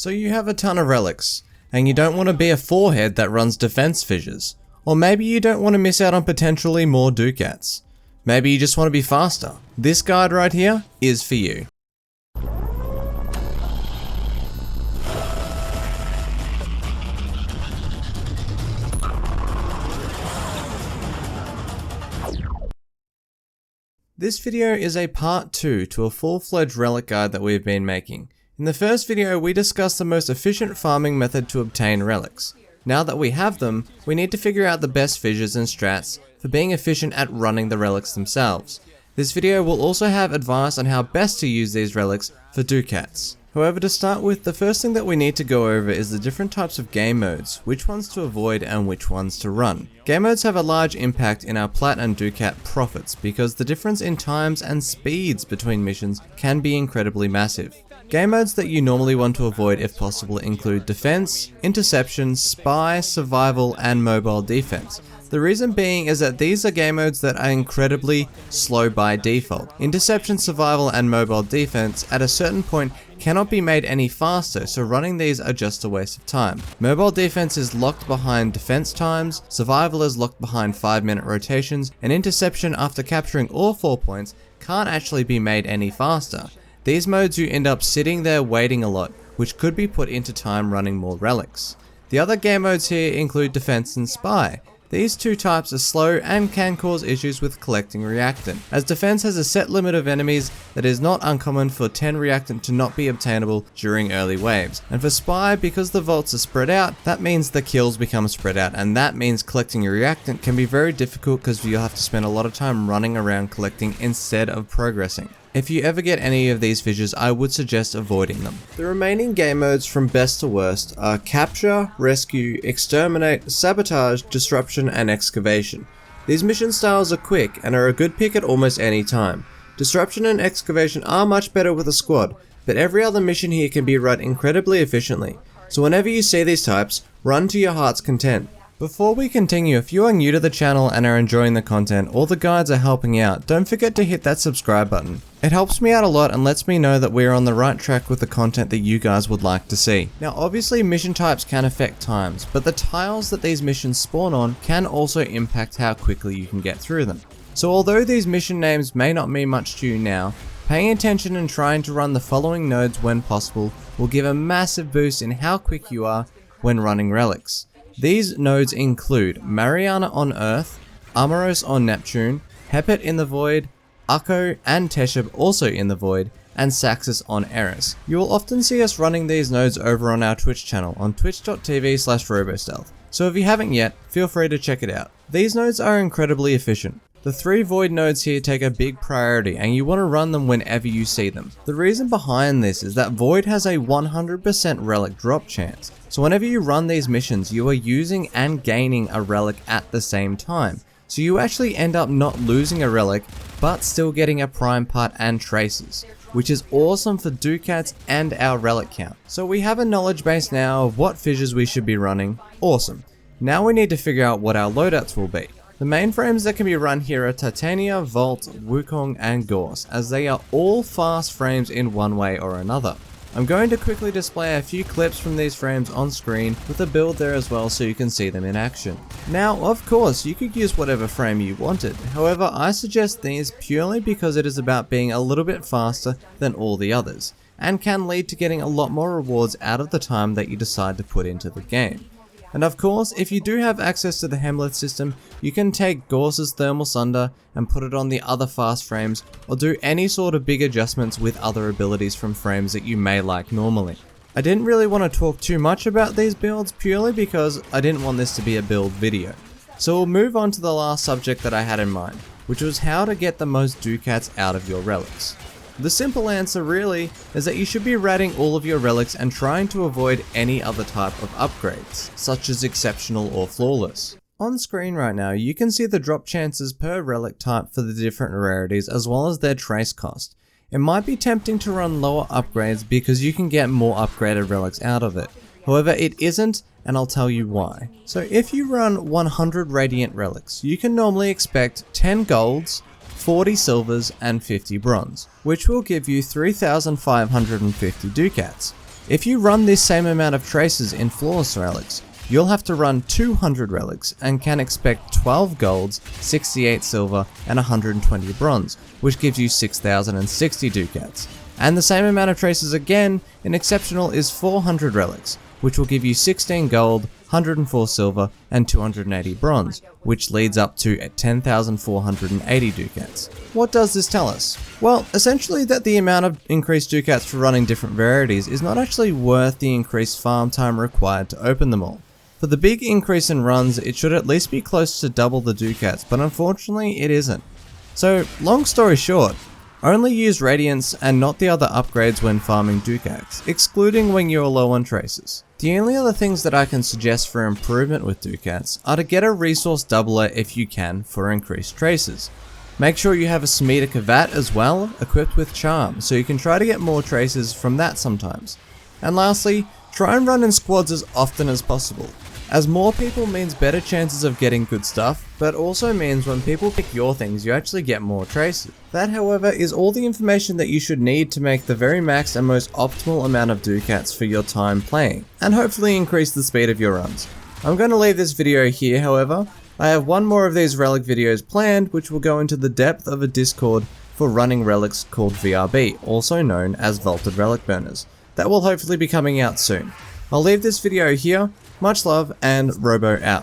So you have a ton of relics, and you don't want to be a forehead that runs defense fissures. Or maybe you don't want to miss out on potentially more Ducats. Maybe you just want to be faster. This guide right here is for you. This video is a part 2 to a full-fledged relic guide that we've been making. In the first video, we discussed the most efficient farming method to obtain relics. Now that we have them, we need to figure out the best fissures and strats for being efficient at running the relics themselves. This video will also have advice on how best to use these relics for Ducats. However, to start with, the first thing that we need to go over is the different types of game modes, which ones to avoid and which ones to run. Game modes have a large impact in our Plat and Ducat profits because the difference in times and speeds between missions can be incredibly massive. Game modes that you normally want to avoid if possible include Defense, Interception, Spy, Survival, and Mobile Defense. The reason being is that these are game modes that are incredibly slow by default. Interception, Survival, and Mobile Defense at a certain point cannot be made any faster, so running these are just a waste of time. Mobile Defense is locked behind defense times, Survival is locked behind 5-minute rotations, and Interception after capturing all 4 points can't actually be made any faster. These modes you end up sitting there waiting a lot, which could be put into time running more relics. The other game modes here include Defense and Spy. These two types are slow and can cause issues with collecting reactant, as Defense has a set limit of enemies that is not uncommon for 10 reactant to not be obtainable during early waves. And for Spy, because the vaults are spread out, that means the kills become spread out, and that means collecting your reactant can be very difficult because you'll have to spend a lot of time running around collecting instead of progressing. If you ever get any of these fissures, I would suggest avoiding them. The remaining game modes from best to worst are Capture, Rescue, Exterminate, Sabotage, Disruption, and Excavation. These mission styles are quick and are a good pick at almost any time. Disruption and Excavation are much better with a squad, but every other mission here can be run incredibly efficiently. So whenever you see these types, run to your heart's content. Before we continue, if you are new to the channel and are enjoying the content or the guides are helping out, don't forget to hit that subscribe button. It helps me out a lot and lets me know that we're on the right track with the content that you guys would like to see. Now obviously mission types can affect times, but the tiles that these missions spawn on can also impact how quickly you can get through them. So although these mission names may not mean much to you now, paying attention and trying to run the following nodes when possible will give a massive boost in how quick you are when running relics. These nodes include Mariana on Earth, Amaros on Neptune, Hepet in the Void, Ukko and Teshub also in the Void, and Saxus on Eris. You will often see us running these nodes over on our Twitch channel on twitch.tv/robostealth, so if you haven't yet, feel free to check it out. These nodes are incredibly efficient. The 3 Void nodes here take a big priority and you want to run them whenever you see them. The reason behind this is that Void has a 100% relic drop chance. So whenever you run these missions, you are using and gaining a relic at the same time. So you actually end up not losing a relic, but still getting a prime part and traces, which is awesome for Ducats and our relic count. So we have a knowledge base now of what fissures we should be running. Awesome. Now we need to figure out what our loadouts will be. The main frames that can be run here are Titania, Vault, Wukong, and Gorse, as they are all fast frames in one way or another. I'm going to quickly display a few clips from these frames on screen with a build there as well so you can see them in action. Now, of course, you could use whatever frame you wanted, however I suggest these purely because it is about being a little bit faster than all the others, and can lead to getting a lot more rewards out of the time that you decide to put into the game. And of course, if you do have access to the Hemlith system, you can take Gorse's Thermal Sunder and put it on the other fast frames, or do any sort of big adjustments with other abilities from frames that you may like normally. I didn't really want to talk too much about these builds purely because I didn't want this to be a build video. So we'll move on to the last subject that I had in mind, which was how to get the most Ducats out of your relics. The simple answer really is that you should be ratting all of your relics and trying to avoid any other type of upgrades, such as exceptional or flawless. On screen right now, you can see the drop chances per relic type for the different rarities as well as their trace cost. It might be tempting to run lower upgrades because you can get more upgraded relics out of it. However, it isn't, and I'll tell you why. So if you run 100 Radiant relics, you can normally expect 10 golds, 40 silvers and 50 bronze, which will give you 3,550 ducats. If you run this same amount of traces in Flawless Relics, you'll have to run 200 relics and can expect 12 golds, 68 silver, and 120 bronze, which gives you 6,060 ducats. And the same amount of traces again in Exceptional is 400 relics, which will give you 16 gold, 104 silver, and 280 bronze, which leads up to 10,480 ducats. What does this tell us? Well, essentially that the amount of increased ducats for running different rarities is not actually worth the increased farm time required to open them all. For the big increase in runs, it should at least be close to double the ducats, but unfortunately it isn't. So, long story short, only use Radiance and not the other upgrades when farming ducats, excluding when you're low on traces. The only other things that I can suggest for improvement with ducats are to get a resource doubler if you can for increased traces. Make sure you have a Smeeta Kavat as well, equipped with Charm, so you can try to get more traces from that sometimes. And lastly, try and run in squads as often as possible, as more people means better chances of getting good stuff, but also means when people pick your things you actually get more traces. That however is all the information that you should need to make the very max and most optimal amount of ducats for your time playing, and hopefully increase the speed of your runs. I'm going to leave this video here however. I have one more of these relic videos planned which will go into the depth of a Discord for running relics called VRB, also known as Vaulted Relic Burners. That will hopefully be coming out soon. I'll leave this video here. Much love, and Robo out.